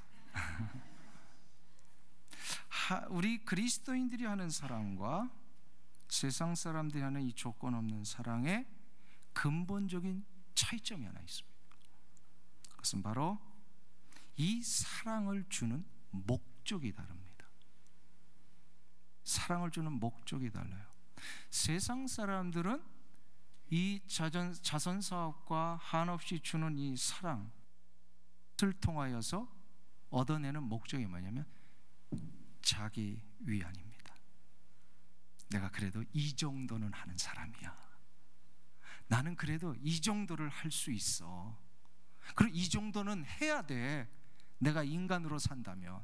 우리 그리스도인들이 하는 사랑과 세상 사람들이 하는 이 조건 없는 사랑의 근본적인 차이점이 하나 있습니다. 그것은 바로 이 사랑을 주는 목적이 다릅니다. 사랑을 주는 목적이 달라요. 세상 사람들은 이 자선 사업과 한없이 주는 이 사랑을 통하여서 얻어내는 목적이 뭐냐면 자기 위안입니다. 내가 그래도 이 정도는 하는 사람이야. 나는 그래도 이 정도를 할 수 있어. 그리고 이 정도는 해야 돼. 내가 인간으로 산다면.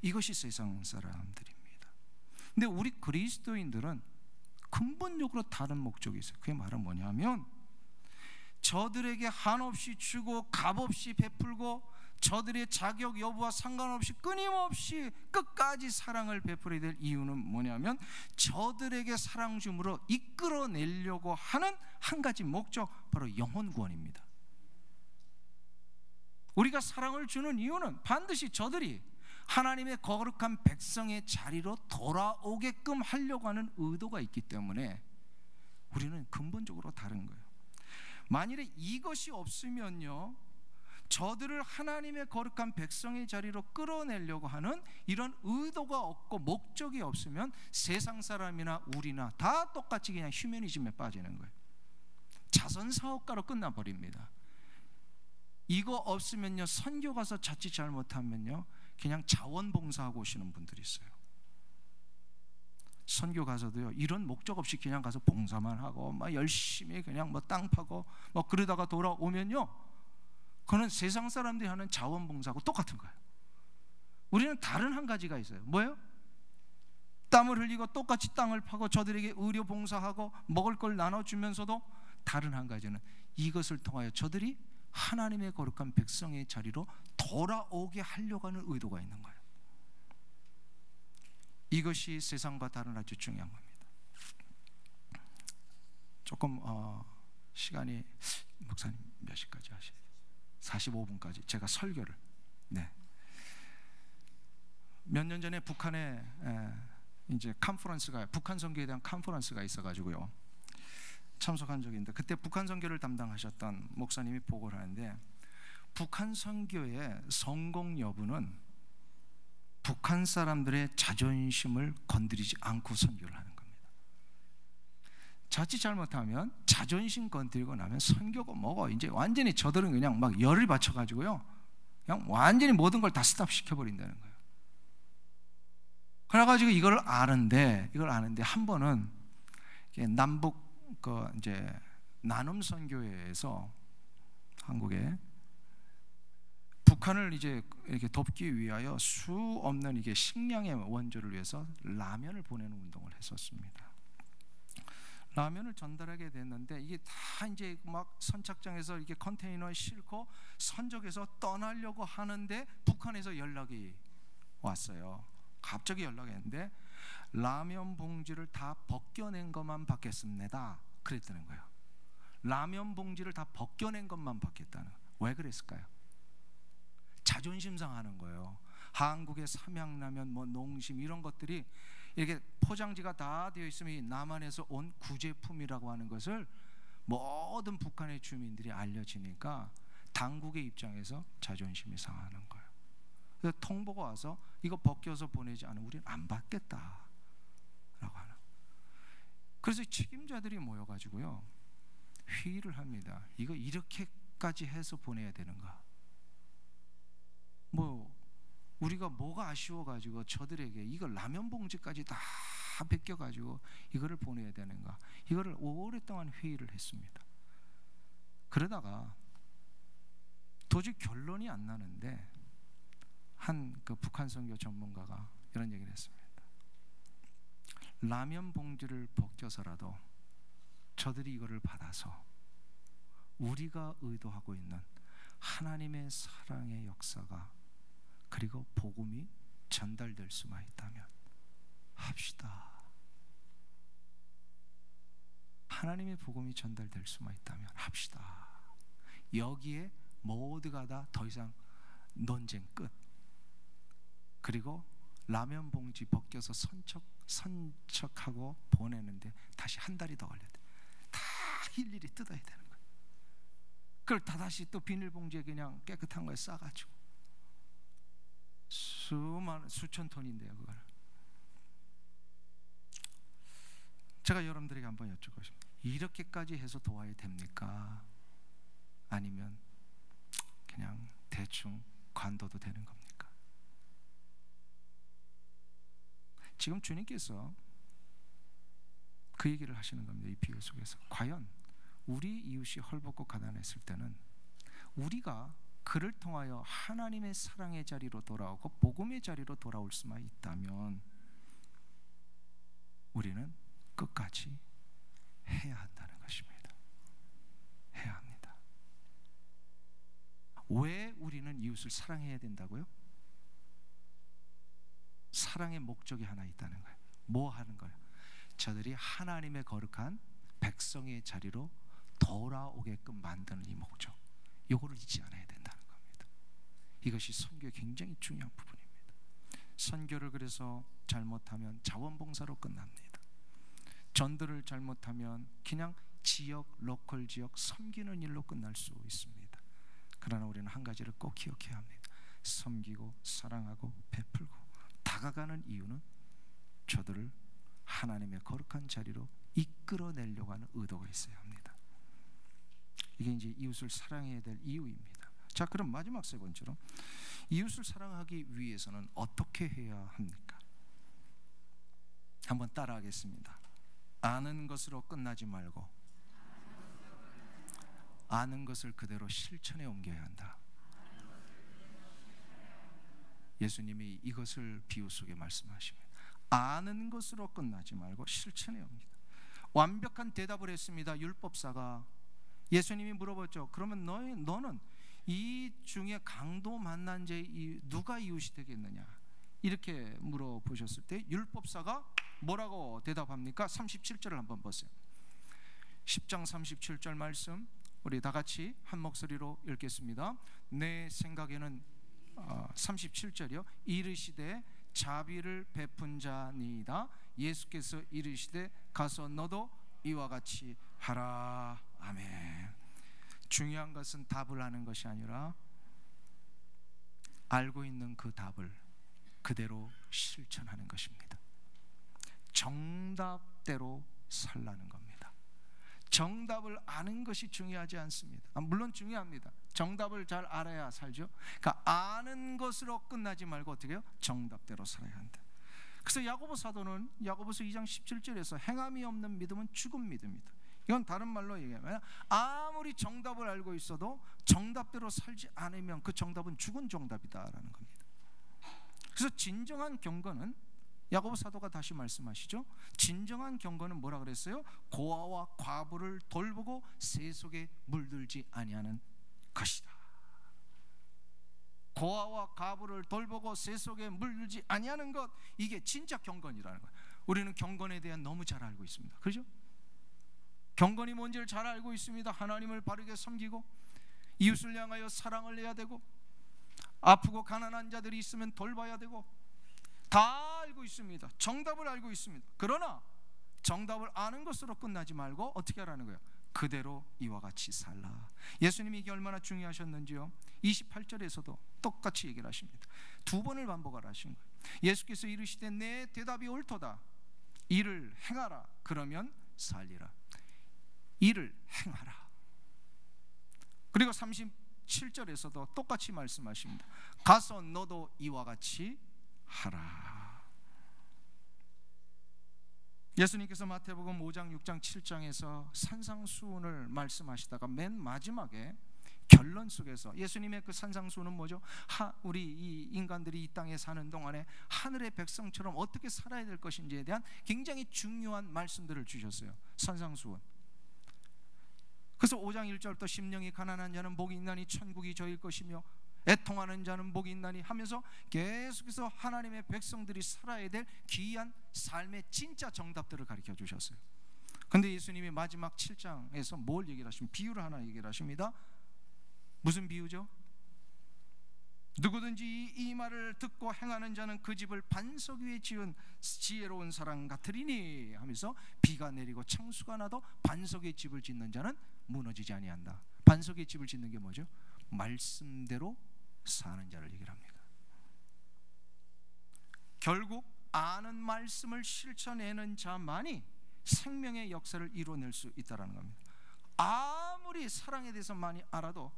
이것이 세상 사람들입니다. 근데 우리 그리스도인들은 근본적으로 다른 목적이 있어요. 그게 말은 뭐냐면 저들에게 한없이 주고 값없이 베풀고 저들의 자격 여부와 상관없이 끊임없이 끝까지 사랑을 베풀어야 될 이유는 뭐냐면 저들에게 사랑 줌으로 이끌어내려고 하는 한 가지 목적, 바로 영혼 구원입니다. 우리가 사랑을 주는 이유는 반드시 저들이 하나님의 거룩한 백성의 자리로 돌아오게끔 하려고 하는 의도가 있기 때문에 우리는 근본적으로 다른 거예요. 만일에 이것이 없으면요, 저들을 하나님의 거룩한 백성의 자리로 끌어내려고 하는 이런 의도가 없고 목적이 없으면 세상 사람이나 우리나 다 똑같이 그냥 휴머니즘에 빠지는 거예요. 자선사업가로 끝나버립니다. 이거 없으면요, 선교 가서 자칫 잘못하면요 그냥 자원봉사하고 오시는 분들이 있어요. 선교 가서도요 이런 목적 없이 그냥 가서 봉사만 하고 막 열심히 그냥 뭐 땅 파고 뭐 그러다가 돌아오면요, 그거는 세상 사람들이 하는 자원봉사하고 똑같은 거예요. 우리는 다른 한 가지가 있어요. 뭐예요? 땀을 흘리고 똑같이 땅을 파고 저들에게 의료 봉사하고 먹을 걸 나눠주면서도 다른 한 가지는 이것을 통하여 저들이 하나님의 거룩한 백성의 자리로 돌아오게 하려고 하는 의도가 있는 거예요. 이것이 세상과 다른 아주 중요한 겁니다. 조금 시간이, 목사님 몇 시까지 하시죠? 45분까지 제가 설교를, 몇 년 전에 북한에 이제 컨퍼런스가, 북한 선교에 대한 컨퍼런스가 있어가지고요 참석한 적이 있는데, 그때 북한 선교를 담당하셨던 목사님이 보고를 하는데, 북한 선교의 성공 여부는 북한 사람들의 자존심을 건드리지 않고 선교를 하는 겁니다. 자칫 잘못하면 자존심 건드리고 나면 선교가 뭐고 이제 완전히 저들은 그냥 막 열을 받쳐가지고요 그냥 완전히 모든 걸 다 스탑 시켜버린다는 거예요. 그래가지고 이걸 아는데 한 번은 남북 이제 나눔 선교회에서 한국에 북한을 이제 이렇게 돕기 위하여 수 없는 이게 식량의 원조를 위해서 라면을 보내는 운동을 했었습니다. 라면을 전달하게 됐는데 이게 다 이제 막 선착장에서 이게 컨테이너에 싣고 선적에서 떠나려고 하는데 북한에서 연락이 왔어요. 갑자기 연락이 왔는데 라면 봉지를 다 벗겨낸 것만 받겠습니다. 그랬다는 거예요. 라면 봉지를 다 벗겨낸 것만 받겠다는 거예요. 왜 그랬을까요? 자존심 상하는 거예요. 한국의 삼양라면, 뭐 농심 이런 것들이 이렇게 포장지가 다 되어 있으면 남한에서 온 구제품이라고 하는 것을 모든 북한의 주민들이 알려지니까 당국의 입장에서 자존심이 상하는 거예요. 그래서 통보가 와서 이거 벗겨서 보내지 않으면 우리는 안 받겠다라고 하는. 그래서 책임자들이 모여가지고요 회의를 합니다. 이거 이렇게까지 해서 보내야 되는가? 뭐 우리가 뭐가 아쉬워가지고 저들에게 이걸 라면 봉지까지 다 벗겨가지고 이거를 보내야 되는가? 이거를 오랫동안 회의를 했습니다. 그러다가 도저히 결론이 안 나는데 한 그 북한 선교 전문가가 이런 얘기를 했습니다. 라면 봉지를 벗겨서라도 저들이 이거를 받아서 우리가 의도하고 있는 하나님의 사랑의 역사가 그리고 복음이 전달될 수만 있다면 합시다. 하나님의 복음이 전달될 수만 있다면 합시다. 여기에 모두가 다 더 이상 논쟁 끝. 그리고 라면 봉지 벗겨서 선척하고 보내는데 다시 한 달이 더 걸려야 돼. 다 일일이 뜯어야 되는 거예요. 그걸 다 다시 또 비닐봉지에 그냥 깨끗한 거에 싸가지고 수천 톤인데요. 그걸 제가 여러분들에게 한번 여쭙고 싶습니다. 이렇게까지 해서 도와야 됩니까? 아니면 그냥 대충 관둬도 되는 겁니까? 지금 주님께서 그 얘기를 하시는 겁니다. 이 비유 속에서 과연 우리 이웃이 헐벗고 가난했을 때는 우리가 그를 통하여 하나님의 사랑의 자리로 돌아오고 복음의 자리로 돌아올 수만 있다면 우리는 끝까지 해야 한다는 것입니다. 해야 합니다. 왜 우리는 이웃을 사랑해야 된다고요? 사랑의 목적이 하나 있다는 거예요. 뭐 하는 거예요? 저들이 하나님의 거룩한 백성의 자리로 돌아오게끔 만드는 이 목적, 이거를 잊지 않아야 된다는 겁니다. 이것이 선교의 굉장히 중요한 부분입니다. 선교를 그래서 잘못하면 자원봉사로 끝납니다. 전도를 잘못하면 그냥 지역, 로컬 지역 섬기는 일로 끝날 수 있습니다. 그러나 우리는 한 가지를 꼭 기억해야 합니다. 섬기고 사랑하고 베풀고 다가가는 이유는 저들을 하나님의 거룩한 자리로 이끌어내려고 하는 의도가 있어야 합니다. 이게 이제 이웃을 사랑해야 될 이유입니다. 자, 그럼 마지막 세 번째로 이웃을 사랑하기 위해서는 어떻게 해야 합니까? 한번 따라하겠습니다. 아는 것으로 끝나지 말고 아는 것을 그대로 실천에 옮겨야 한다. 예수님이 이것을 비유 속에 말씀하십니다. 아는 것으로 끝나지 말고 실천해 옵니다. 완벽한 대답을 했습니다. 율법사가 예수님이 물어봤죠. 그러면 너는 이 중에 강도 만난 자 누가 이웃이 되겠느냐? 이렇게 물어보셨을 때 율법사가 뭐라고 대답합니까? 37절을 한번 보세요. 10장 37절 말씀 우리 다 같이 한 목소리로 읽겠습니다. 내 생각에는 37절이요. 이르시되 자비를 베푼 자니이다. 예수께서 이르시되 가서 너도 이와 같이 하라. 아멘. 중요한 것은 답을 하는 것이 아니라 알고 있는 그 답을 그대로 실천하는 것입니다. 정답대로 살라는 겁니다. 정답을 아는 것이 중요하지 않습니다. 물론 중요합니다. 정답을 잘 알아야 살죠. 그러니까 아는 것으로 끝나지 말고 어떻게 해요? 정답대로 살아야 한다. 그래서 야고보 사도는 야고보서 2장 17절에서 행함이 없는 믿음은 죽은 믿음이다. 이건 다른 말로 얘기하면 아무리 정답을 알고 있어도 정답대로 살지 않으면 그 정답은 죽은 정답이다라는 겁니다. 그래서 진정한 경건은 야고보 사도가 다시 말씀하시죠. 진정한 경건은 뭐라 그랬어요? 고아와 과부를 돌보고 세속에 물들지 아니하는 것이다. 고아와 과부를 돌보고 세속에 물들지 아니하는 것, 이게 진짜 경건이라는 거예요. 우리는 경건에 대한 너무 잘 알고 있습니다. 그렇죠? 경건이 뭔지를 잘 알고 있습니다. 하나님을 바르게 섬기고 이웃을 향하여 사랑을 해야 되고 아프고 가난한 자들이 있으면 돌봐야 되고 다 알고 있습니다. 정답을 알고 있습니다. 그러나 정답을 아는 것으로 끝나지 말고 어떻게 하라는 거예요? 그대로 이와 같이 살라. 예수님이 이게 얼마나 중요하셨는지요. 28절에서도 똑같이 얘기를 하십니다. 두 번을 반복을 하신 거예요. 예수께서 이르시되 내 대답이 옳도다. 이를 행하라. 그러면 살리라. 이를 행하라. 그리고 37절에서도 똑같이 말씀하십니다. 가서 너도 이와 같이 하라. 예수님께서 마태복음 5장, 6장, 7장에서 산상수훈을 말씀하시다가 맨 마지막에 결론 속에서 예수님의 그 산상수훈은 뭐죠? 우리 이 인간들이 이 땅에 사는 동안에 하늘의 백성처럼 어떻게 살아야 될 것인지에 대한 굉장히 중요한 말씀들을 주셨어요. 산상수훈. 그래서 5장 1절부터 심령이 가난한 자는 복이 있나니 천국이 저일 것이며 애통하는 자는 복이 있나니 하면서 계속해서 하나님의 백성들이 살아야 될 귀한 삶의 진짜 정답들을 가르쳐 주셨어요. 근데 예수님이 마지막 7장에서 뭘 얘기를 하시면 비유를 하나 얘기를 하십니다. 무슨 비유죠? 누구든지 이 말을 듣고 행하는 자는 그 집을 반석 위에 지은 지혜로운 사람 같으리니 하면서 비가 내리고 창수가 나도 반석의 집을 짓는 자는 무너지지 아니한다. 반석의 집을 짓는 게 뭐죠? 말씀대로 사는 자를 얘기를 합니다. 결국 아는 말씀을 실천해내는 자만이 생명의 역사를 이루어낼 수 있다는 겁니다. 아무리 사랑에 대해서 많이 알아도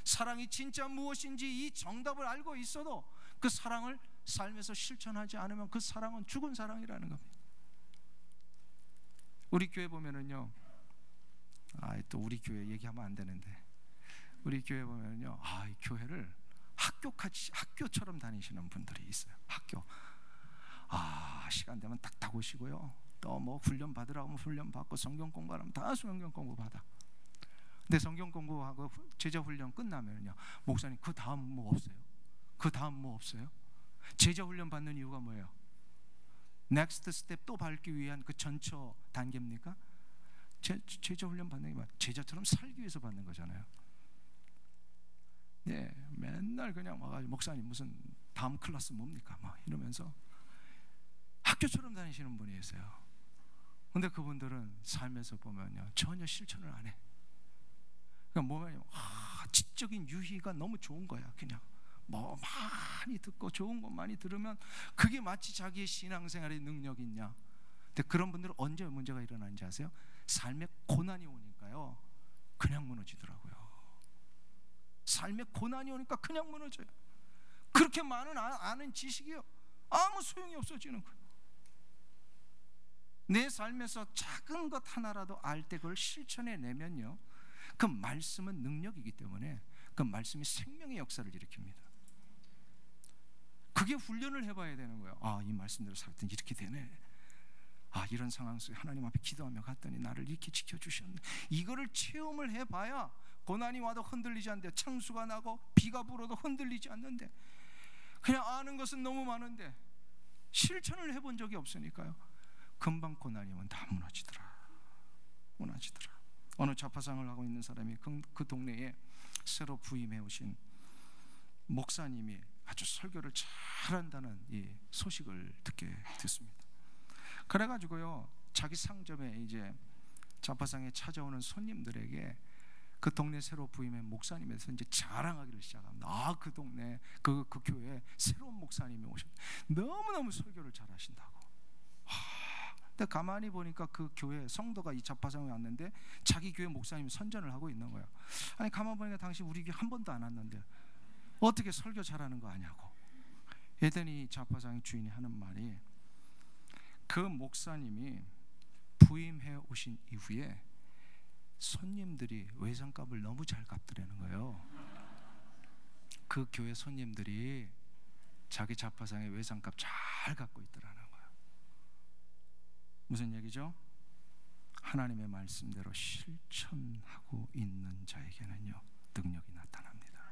사랑이 진짜 무엇인지 이 정답을 알고 있어도 그 사랑을 삶에서 실천하지 않으면 그 사랑은 죽은 사랑이라는 겁니다. 우리 교회 보면은요, 또 우리 교회 얘기하면 안 되는데, 우리 교회 보면은요, 이 교회를 학교처럼 다니시는 분들이 있어요. 학교. 시간 되면 딱 오시고요, 또 뭐 훈련 받으라고 하면 훈련 받고 성경 공부하면 다 성경 공부 받아. 근데 성경 공부하고 제자 훈련 끝나면요, 목사님 그 다음 뭐 없어요? 그 다음 뭐 없어요? 제자 훈련 받는 이유가 뭐예요? 넥스트 스텝 또 밟기 위한 그 전처 단계입니까? 제자 훈련 받는 게 뭐야? 제자처럼 살기 위해서 받는 거잖아요. 네, 맨날 그냥 와가지고 목사님 무슨 다음 클래스 뭡니까? 막 이러면서 학교처럼 다니시는 분이 있어요. 근데 그분들은 삶에서 보면요, 전혀 실천을 안 해. 그러니까 뭐냐면 지적인 유희가 너무 좋은 거야. 그냥 뭐 많이 듣고 좋은 것 많이 들으면 그게 마치 자기의 신앙생활의 능력이 있냐. 근데 그런 분들은 언제 문제가 일어나는지 아세요? 삶에 고난이 오니까요, 그냥 무너지더라고요. 삶에 고난이 오니까 그냥 무너져요. 그렇게 많은 아는 지식이요, 아무 소용이 없어지는 거예요. 내 삶에서 작은 것 하나라도 알 때 그걸 실천해내면요, 그 말씀은 능력이기 때문에 그 말씀이 생명의 역사를 일으킵니다. 그게 훈련을 해봐야 되는 거예요. 아, 이 말씀대로 살았더니 이렇게 되네. 아, 이런 상황 속에 하나님 앞에 기도하며 갔더니 나를 이렇게 지켜주셨네. 이거를 체험을 해봐야 고난이 와도 흔들리지 않는데, 창수가 나고 비가 불어도 흔들리지 않는데, 그냥 아는 것은 너무 많은데 실천을 해본 적이 없으니까요, 금방 고난이 오면 다 무너지더라. 어느 자파상을 하고 있는 사람이 그 동네에 새로 부임해 오신 목사님이 아주 설교를 잘한다는 이 소식을 듣게 됐습니다. 그래가지고요, 자기 상점에 이제 자파상에 찾아오는 손님들에게 그 동네 새로 부임한 목사님에서 이제 자랑하기를 시작합니다. 아, 그 동네 그 교회에 새로운 목사님이 오셨다. 너무너무 설교를 잘하신다고. 근데 가만히 보니까 그 교회 성도가 이 자파상에 왔는데 자기 교회 목사님이 선전을 하고 있는 거예요. 아니, 가만 보니까 당신 우리 교회 한 번도 안 왔는데 어떻게 설교 잘하는 거 아냐고. 그랬더니 자파상의 주인이 하는 말이, 그 목사님이 부임해 오신 이후에 손님들이 외상값을 너무 잘 갚더라는 거예요. 그 교회 손님들이 자기 자파상의 외상값 잘 갚고 있더라는 거예요. 무슨 얘기죠? 하나님의 말씀대로 실천하고 있는 자에게는요, 능력이 나타납니다.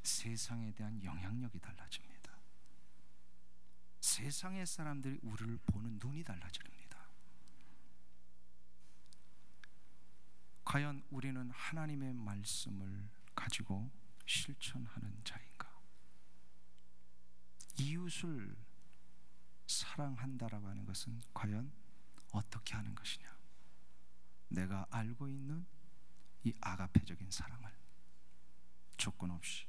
세상에 대한 영향력이 달라집니다. 세상의 사람들이 우리를 보는 눈이 달라집니다. 과연 우리는 하나님의 말씀을 가지고 실천하는 자인가? 이웃을 사랑한다라고 하는 것은 과연 어떻게 하는 것이냐? 내가 알고 있는 이 아가페적인 사랑을 조건 없이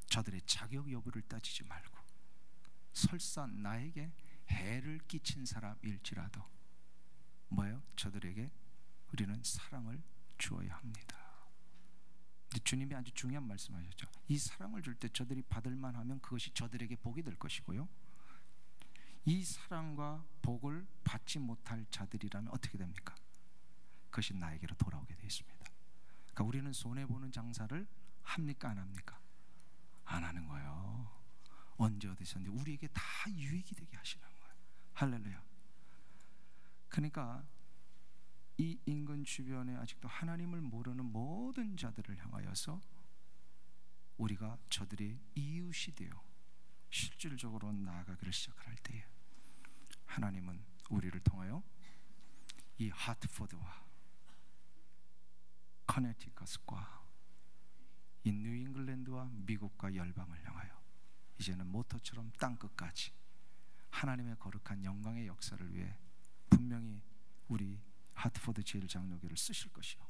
저들의 자격 여부를 따지지 말고, 설사 나에게 해를 끼친 사람일지라도 뭐예요? 저들에게 우리는 사랑을 주어야 합니다. 근데 주님이 아주 중요한 말씀하셨죠. 이 사랑을 줄 때 저들이 받을만 하면 그것이 저들에게 복이 될 것이고요, 이 사랑과 복을 받지 못할 자들이라면 어떻게 됩니까? 그것이 나에게로 돌아오게 되어 있습니다. 그러니까 우리는 손해보는 장사를 합니까, 안 합니까? 안 하는 거예요. 언제 어디서든지 우리에게 다 유익이 되게 하시는 거예요. 할렐루야. 그러니까 이 인근 주변에 아직도 하나님을 모르는 모든 자들을 향하여서 우리가 저들의 이웃이 되어 실질적으로 나아가기를 시작할 때에 하나님은 우리를 통하여 이 하트포드와 커네티컷과 이 뉴잉글랜드와 미국과 열방을 향하여 이제는 모터처럼 땅끝까지 하나님의 거룩한 영광의 역사를 위해 분명히 우리 하트포드 제일장로교를 쓰실 것이요,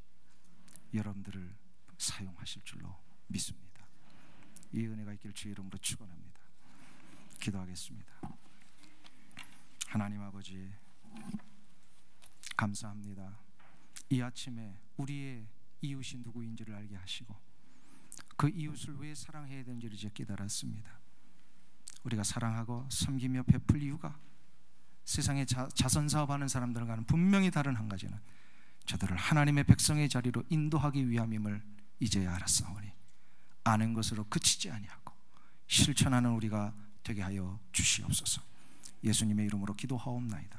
여러분들을 사용하실 줄로 믿습니다. 이 은혜가 있길 주의 이름으로 축원합니다. 기도하겠습니다. 하나님 아버지, 감사합니다. 이 아침에 우리의 이웃이 누구인지를 알게 하시고 그 이웃을 왜 사랑해야 되는지를 이제 깨달았습니다. 우리가 사랑하고 섬기며 베풀 이유가 세상에 자선사업하는 사람들과는 분명히 다른 한 가지는 저들을 하나님의 백성의 자리로 인도하기 위함임을 이제야 알았사오니 아는 것으로 그치지 아니하고 실천하는 우리가 되게 하여 주시옵소서. 예수님의 이름으로 기도하옵나이다.